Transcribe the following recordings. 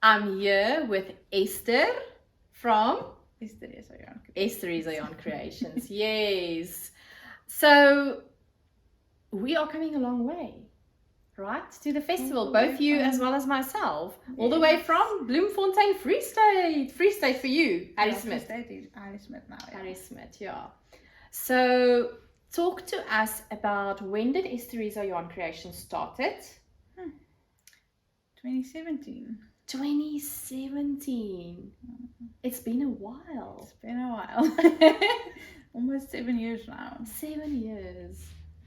I'm here with Esther from Esteresa Yarn Creations. Yes. So we are coming a long way, right? To the festival, both you as well as myself. Yes. All the way from Bloemfontein, Free State. Free State for you, Harry Smith. Free State is Harry Smith now. Yeah. Harry Smith, yeah. So talk to us about when did Esteresa Yarn Creations started? 2017. 2017. It's been a while. It's been a while. Almost 7 years now. 7 years.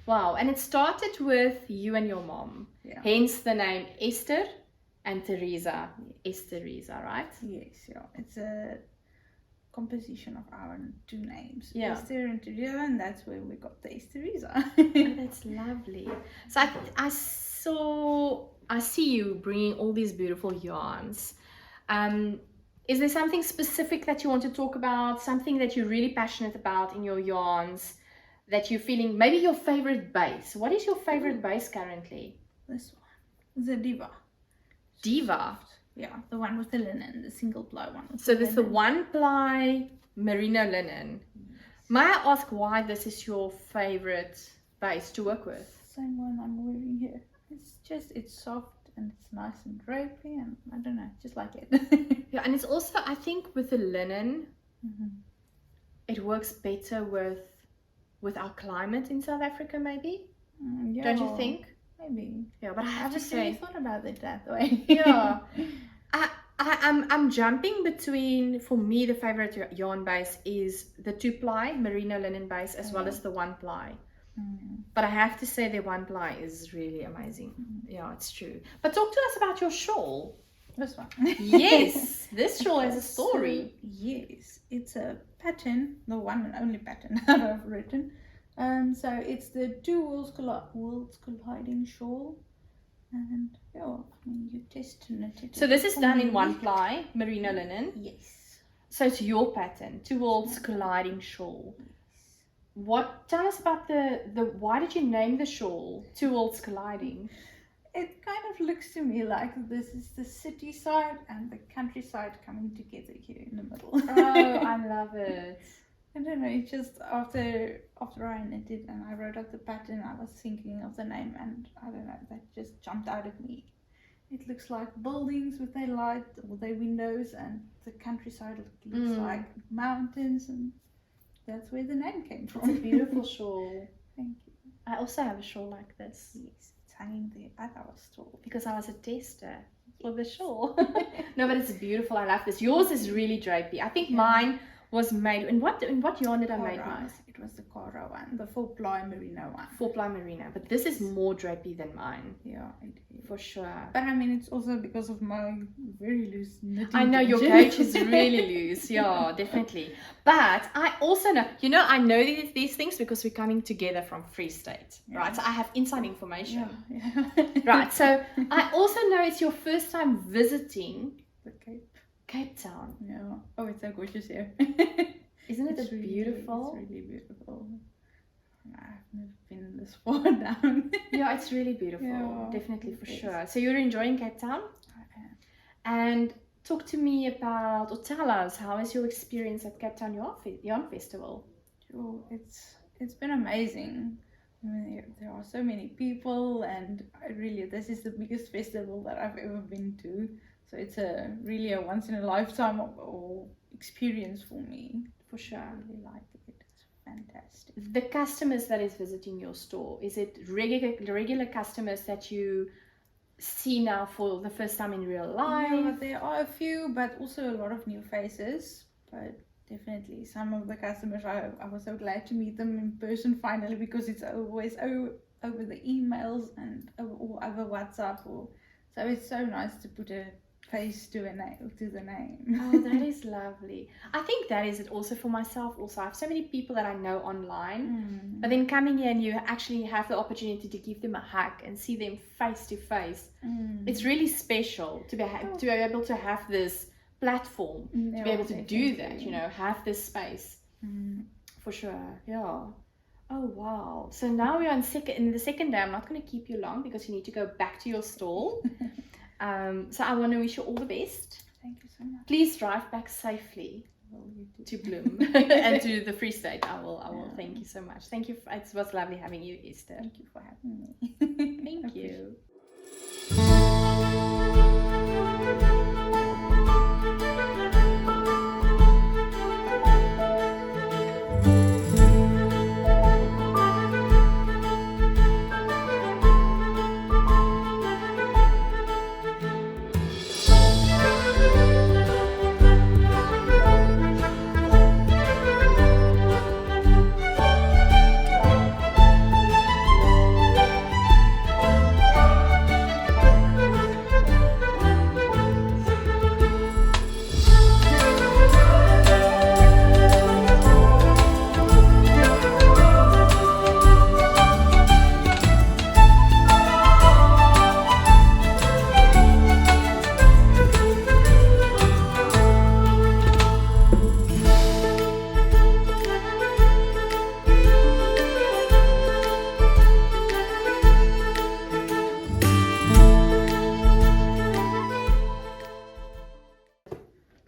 Wow. And it started with you and your mom. Yeah. Hence the name Esther and Teresa. Esteresa, right? Yes, yeah. It's a composition of our two names. Yeah. Esther and Teresa, and that's where we got the Esteresa. Oh, that's lovely. So I see you bringing all these beautiful yarns. Is there something specific that you want to talk about? Something that you're really passionate about in your yarns? That you're feeling, maybe your favorite base. What is your favorite base currently? This one. The Diva. Diva? Yeah, the one with the linen, the single ply one. So this is the one ply merino linen. Yes. May I ask why this is your favorite base to work with? Same one I'm wearing here. It's soft and it's nice and drapey, and I don't know, just like it. Yeah, and it's also, I think with the linen, it works better with our climate in South Africa, maybe? Yeah, don't you think? Maybe. Yeah, but I have to say, really thought about it that way. Yeah. I'm jumping between, for me, the favorite yarn base is the 2-ply merino linen base as well as the 1-ply. But I have to say the 1-ply is really amazing. Yeah, it's true. But talk to us about your shawl. This one. Yes, this shawl has a story. Yes, it's a pattern, the one and only pattern that I've written. So it's the 2 worlds colliding shawl. And yeah, I mean, you test it. So this is done in 1-ply merino linen. Yes. So it's your pattern, 2 worlds colliding shawl. Tell us about the why did you name the shawl 2 worlds colliding? It kind of looks to me like this is the city side and the countryside coming together here in the middle. Oh, I love it. I don't know, it's just after I knitted and I wrote out the pattern, I was thinking of the name, and I don't know, that just jumped out at me. It looks like buildings with their light, with their windows, and the countryside looks like mountains, and that's where the name came from. It's a beautiful shawl. Thank you. I also have a shawl like this. Yes, it's hanging there at our store. Because I was a tester for the shawl. No, but it's beautiful. I love this. Yours is really drapey. I think mine was made in what yarn did I make mine? It was the Cara one, the 4-ply merino one. 4-ply merino, but this is more drapey than mine. Yeah, it is. For sure. But I mean, it's also because of my very loose knitting. I know your gauge is really loose. Yeah, definitely. But I also know, I know these things because we're coming together from Free State, right? So I have inside information. Yeah. Right. So I also know it's your first time visiting the Cape Town. Yeah. Oh, it's so gorgeous here. Isn't it beautiful? It's really beautiful. I've never been this far down. Yeah, it's really beautiful. Yeah, definitely, for sure. So you're enjoying Cape Town? I am. And talk to me about, or tell us, how is your experience at Cape Town Yarn Festival? Sure, it's been amazing. I mean, there are so many people, and this is the biggest festival that I've ever been to. So it's really a once in a lifetime experience for me. For sure. I really like it. It's fantastic. The customers that is visiting your store, is it regular customers that you see now for the first time in real life? Yeah, there are a few, but also a lot of new faces. But definitely some of the customers, I was so glad to meet them in person finally, because it's always over the emails and or over WhatsApp. So it's so nice to put a face to the name. Oh, that is lovely. I think that is it also for myself. Also, I have so many people that I know online, but then coming here and you actually have the opportunity to give them a hug and see them face to face. It's really special to be able to have this platform, to be able to do that, have this space. For sure. Yeah. Oh wow. So now we're in the second day. I'm not going to keep you long because you need to go back to your stall. So I want to wish you all the best. Thank you so much. Please drive back safely to Bloem and to the Free State. I will. Thank you so much. Thank you. It was lovely having you, Esther. Thank you for having me. Thank you.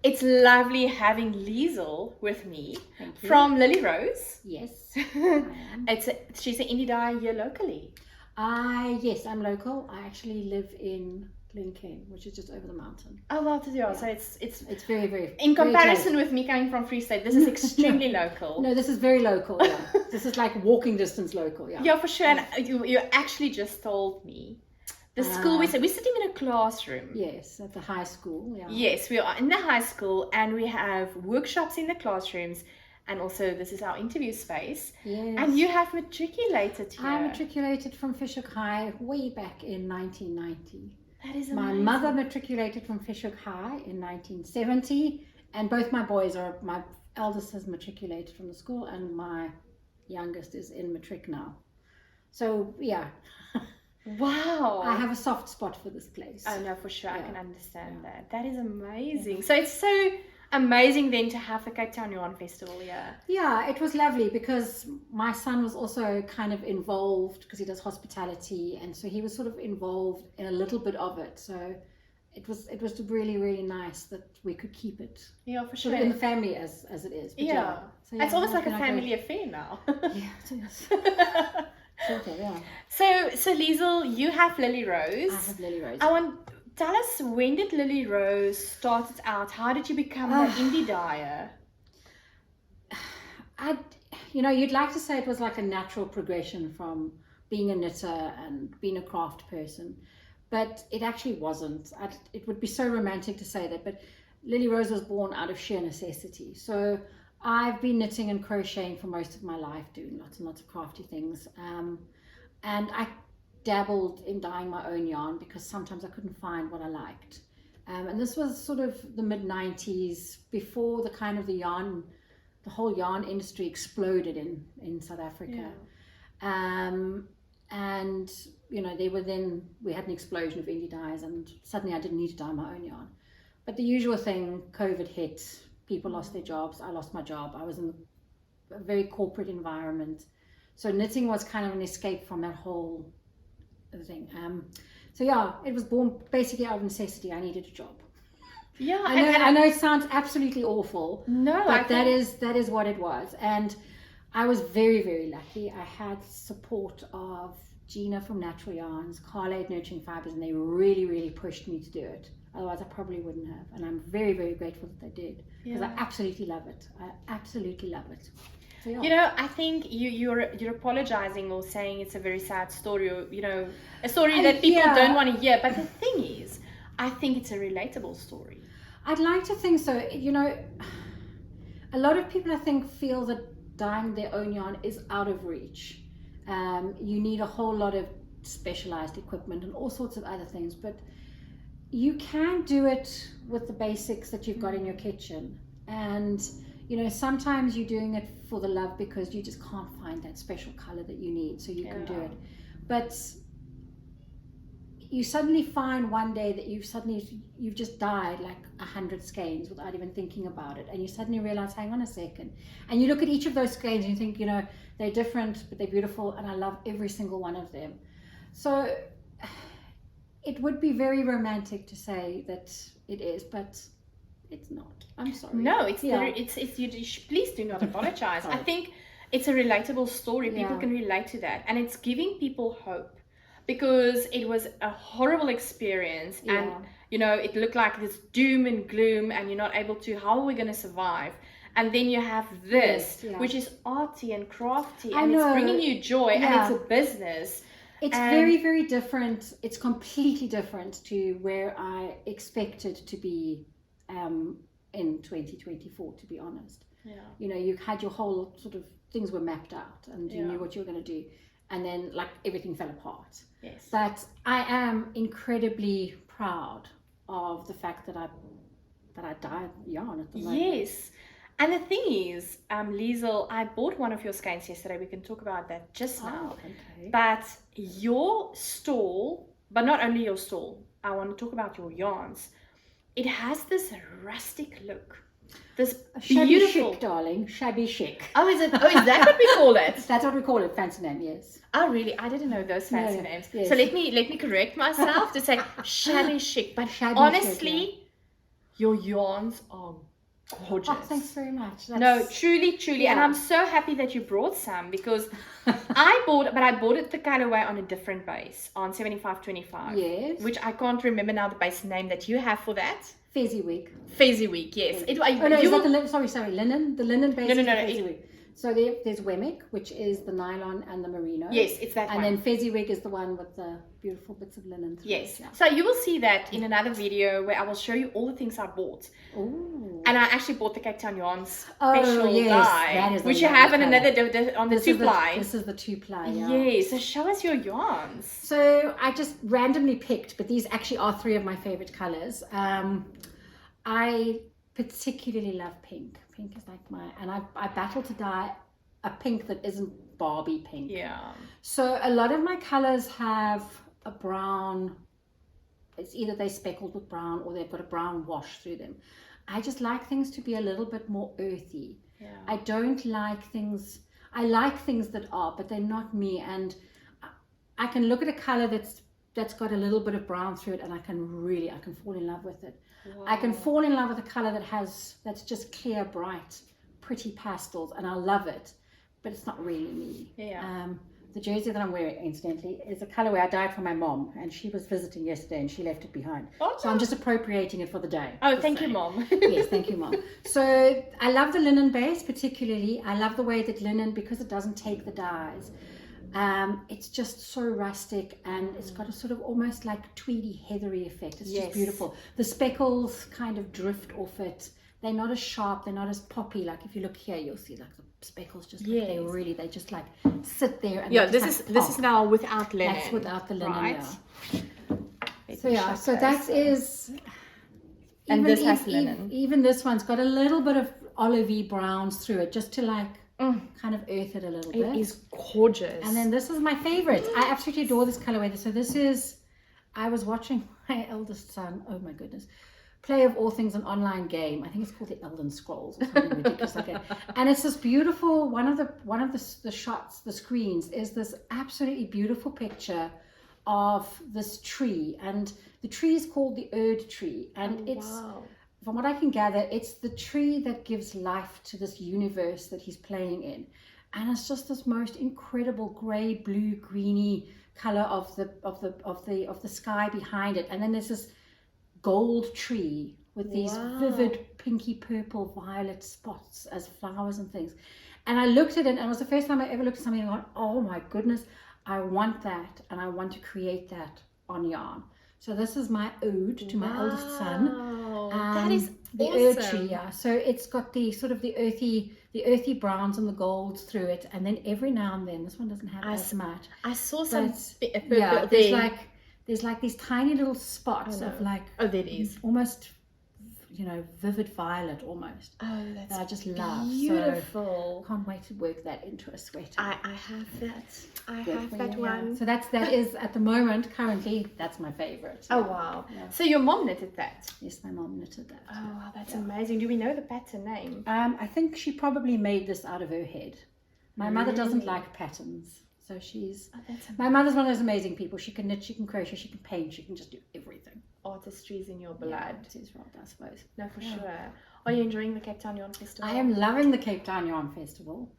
It's lovely having Liesl with me from LilyRose. Yes, I am. She's an indie dyer here locally. Yes, I'm local. I actually live in Glencairn, which is just over the mountain. Oh well, Yeah. so it's It's very, very. in very comparison close. with me coming from Free State, this is extremely local. No, this is very local. Yeah, this is like walking distance local. Yeah. Yeah, for sure. And you actually just told me the school we're sitting in a classroom. Yes, at the high school. Yeah. Yes, we are in the high school and we have workshops in the classrooms, and also this is our interview space. Yes. And you have matriculated here. I matriculated from Fishhook High way back in 1990. That is My amazing. mother matriculated from Fishhook High in 1970, and both my my eldest has matriculated from the school, and my youngest is in matric now. So yeah, Wow. I have a soft spot for this place. Oh no, for sure, I Yeah. can understand Yeah. that. That is amazing. So it's so amazing then to have the Cape Town Yarn Festival here. Yeah, it was lovely because my son was also kind of involved because he does hospitality, and so he was sort of involved in a little bit of it. So it was really, really nice that we could keep it Yeah, for sort sure. of in the family as it is. But Yeah. So, It's almost how like a can I go- family affair now. Yeah, it is. Sort of, yeah. So Liesl, you have LilyRose. I have LilyRose. Tell us, when did LilyRose started out? How did you become an indie dyer? You'd like to say it was like a natural progression from being a knitter and being a craft person, but it actually wasn't. It would be so romantic to say that, but LilyRose was born out of sheer necessity. So I've been knitting and crocheting for most of my life, doing lots and lots of crafty things. And I dabbled in dyeing my own yarn because sometimes I couldn't find what I liked. And this was sort of the mid-90s, before the kind of the whole yarn industry exploded in South Africa. And we had an explosion of indie dyes, and suddenly I didn't need to dye my own yarn. But the usual thing, COVID hit, people lost their jobs, I lost my job, I was in a very corporate environment. So knitting was kind of an escape from that whole thing. So yeah, it was born basically out of necessity. I needed a job. Yeah, I know it sounds absolutely awful. No, but that is what it was. And I was very, very lucky. I had support of Gina from Natural Yarns, Carla at Nurturing Fibers, and they really, really pushed me to do it. Otherwise, I probably wouldn't have. And I'm very, very grateful that they did, because I absolutely love it. I absolutely love it. So, yeah. You know, I think you're apologizing or saying it's a very sad story, or a story that people don't want to hear. But the thing is, I think it's a relatable story. I'd like to think so. A lot of people, I think, feel that dyeing their own yarn is out of reach. You need a whole lot of specialized equipment and all sorts of other things, but you can do it with the basics that you've got in your kitchen. And sometimes you're doing it for the love because you just can't find that special color that you need, so you can do it. But you suddenly find one day that you've just dyed like 100 skeins without even thinking about it, and you suddenly realize, hang on a second, and you look at each of those skeins and you think, they're different but they're beautiful, and I love every single one of them. So it would be very romantic to say that it is, but it's not. I'm sorry. No, it's Yeah. please do not apologize. I think it's a relatable story. People Yeah. can relate to that, and it's giving people hope, because it was a horrible experience, and you know, it looked like this doom and gloom, and you're not able to, how are we going to survive? And then you have this, which is arty and crafty, and it's bringing you joy, and it's a business. It's very, very different. It's completely different to where I expected to be in 2024, to be honest. Yeah. You know, you had your whole sort of things were mapped out, and you knew what you were going to do, and then like everything fell apart. Yes. But I am incredibly proud of the fact that I dyed yarn at the moment. Yes. And the thing is, Liesl, I bought one of your skeins yesterday. We can talk about that just now. Okay. But your stall, but not only your stall, I want to talk about your yarns. It has this rustic look. This Shabby beautiful, chic, darling. Shabby chic. Oh, is it? Oh, is that what we call it? That's what we call it. Fancy name, yes. Oh, really? I didn't know those fancy names. Yes. So let me correct myself to say shabby chic. But Shabby honestly, chic, your yarns are gorgeous. Oh, thanks very much. No, truly. And I'm so happy that you brought some, because I bought it the colorway on a different base, on 7525. Yes. Which I can't remember now the base name that you have for that. Fezziwig. Fezziwig, yes. Sorry, linen. The linen base No, is the Fezziwig. So there's Wemmick, which is the nylon and the merino. Yes, it's that one. And then Fezziwig is the one with the beautiful bits of linen through Yes. it. Yeah. So you will see that in another video where I will show you all the things I bought. Ooh. And I actually bought the Cape Town Yarns Oh, special yes, dye, that is a which you lovely have in colour. another on the 2-ply. This is the 2-ply, yeah. Yes. So show us your yarns. So I just randomly picked, but these actually are 3 of my favorite colors. I particularly love pink. Pink is like and I battle to dye a pink that isn't Barbie pink. Yeah. So a lot of my colors have a brown, it's either they're speckled with brown or they've got a brown wash through them. I just like things to be a little bit more earthy. Yeah. I don't like things, I like things that are, but they're not me. And I can look at a color that's got a little bit of brown through it, and I can fall in love with it. Wow. I can fall in love with a color that's just clear, bright, pretty pastels, and I love it, but it's not really me. Yeah. The jersey that I'm wearing, incidentally, is a colorway I dyed for my mom, and she was visiting yesterday and she left it behind. Oh, so I'm just appropriating it for the day. Oh, thank you, Mom. Yes, thank you, Mom. So I love the linen base particularly. I love the way that linen, because it doesn't take the dyes, it's just so rustic, and it's got a sort of almost like tweedy, heathery effect. It's just beautiful. The speckles kind of drift off it. They're not as sharp, they're not as poppy. Like if you look here, you'll see like the speckles just like they just like sit there. And this is now without linen. That's without the linen, right? Yeah. So that is. And this has linen. Even this one's got a little bit of olivey browns through it, just to like kind of earth it a little bit. It is gorgeous. And then this is my favorite. I absolutely adore this colorway. So this is, I was watching my eldest son, oh my goodness, play of all things an online game. I think it's called the Elden Scrolls or something ridiculous like that. And it's this beautiful, one of the shots, the screens is this absolutely beautiful picture of this tree, and the tree is called the Erd tree, and from what I can gather, it's the tree that gives life to this universe that he's playing in. And it's just this most incredible grey, blue, greeny color of the sky behind it. And then there's this gold tree with these vivid pinky purple violet spots as flowers and things. And I looked at it, and it was the first time I ever looked at something and went, oh my goodness, I want that, and I want to create that on yarn. So this is my ode to my eldest son. That is the awesome. Erd tree, yeah. So it's got the sort of the earthy browns and the golds through it, and then every now and then, this one doesn't have as much. I saw some purple. There's like these tiny little spots of like there it is. Almost, vivid violet almost. Oh, that's that I just love. beautiful. So can't wait to work that into a sweater. I have that. I have that one. So that is at the moment, currently, that's my favorite. Oh wow. Yeah. So your mom knitted that? Yes, my mom knitted that. Oh wow, that's amazing. Do we know the pattern name? I think she probably made this out of her head. My mother doesn't like patterns. So she's Oh, that's my mother's one of those amazing people. She can knit, she can crochet, she can paint, she can just do everything. artistry's in your blood. Yeah, it is right, I suppose. No, for Yeah. sure. Are you enjoying the Cape Town Yarn Festival? I am loving the Cape Town Yarn Festival.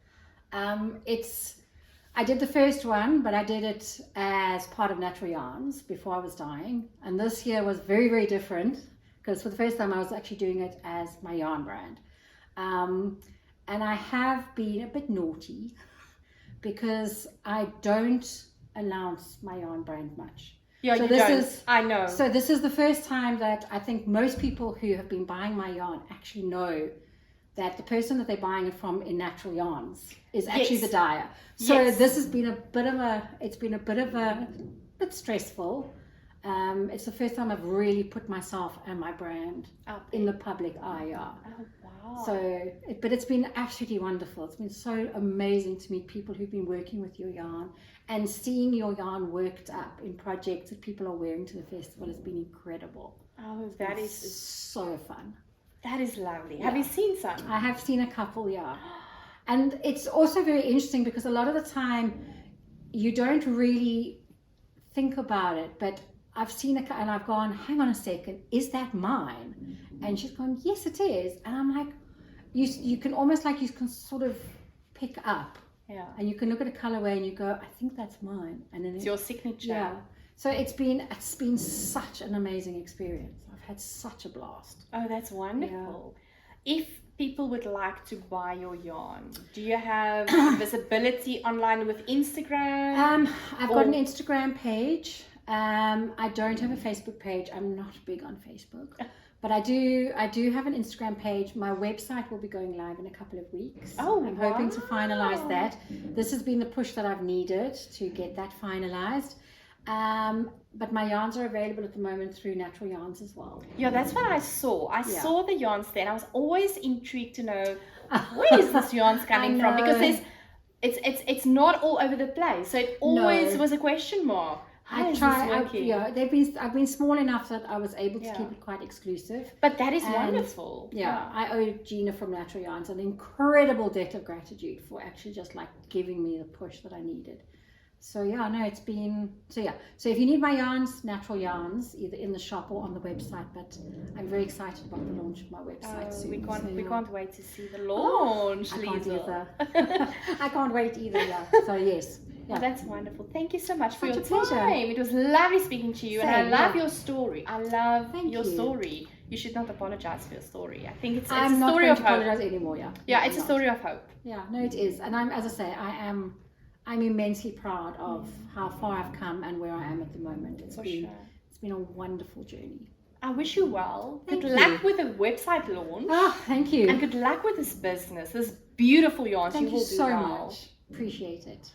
I did the first one, but I did it as part of Natural Yarns before I was dyeing. And this year was very, very different because for the first time I was actually doing it as my yarn brand. And I have been a bit naughty because I don't announce my yarn brand much. Yeah, So you this don't. is- I know. So this is the first time that I think most people who have been buying my yarn actually know that the person that they're buying it from in Natural Yarns is actually Yes. the dyer. So Yes. this has been a bit stressful. It's the first time I've really put myself and my brand Out in the public eye. Yeah. Oh, wow. So, but it's been absolutely wonderful. It's been so amazing to meet people who've been working with your yarn and seeing your yarn worked up in projects that people are wearing to the festival has been incredible. Oh, that It's is so fun. lovely. Yeah. Have you seen some? I have seen a couple, yeah. And it's also very interesting because a lot of the time you don't really think about it, but I've seen and I've gone, hang on a second, is that mine? And she's gone, yes, it is. And I'm like, you can almost like you can sort of pick up Yeah. and you can look at a colorway and you go, I think that's mine. And then It's your signature. yeah. So it's been such an amazing experience. I've had such a blast. Oh, that's wonderful. If people would like to buy your yarn, do you have visibility online with Instagram? I've got an Instagram page. I don't have a Facebook page. I'm not big on Facebook, but I do have an Instagram page. My website will be going live in a couple of weeks. Oh, I'm hoping to finalize wow. that. This has been the push that I've needed to get that finalized. But my yarns are available at the moment through Natural Yarns as well. Yeah, that's what I saw. I Yeah. saw the yarns there, and I was always intrigued to know where is this yarns coming from, because know. it's not all over the place. So it always No. was a question mark. How I is try. this working? I've been small enough that I was able to Yeah. keep it quite exclusive. But that is And- wonderful. Yeah, I owe Gina from Natural Yarns an incredible debt of gratitude for actually just like giving me the push that I needed. So yeah, no, it's been, so yeah. So if you need my yarns, Natural Yarns, either in the shop or on the website, but I'm very excited about the launch of my website Oh, soon. we can't so, we yeah. can't wait to see the launch, I can't Liesl. either. I can't wait either, yeah. So yes. Oh, Yeah. that's wonderful. Thank you so much for Such your a pleasure. time. It was lovely speaking to you, and I Same, love yeah. your story. I love Thank your you. story. You should not apologize for your story. I think it's a I'm not story going of to hope. apologize anymore, yeah. Yeah, it's a Not. story of hope. Yeah, no, it is. And as I say, I'm immensely proud of how far I've come and where I am at the moment. It's For been sure. it's been a wonderful journey. I wish you well. Thank Good you. luck with the website launch. Oh, thank you. And good luck with this business, this beautiful yarns. Thank You you will do so well. much. Appreciate it.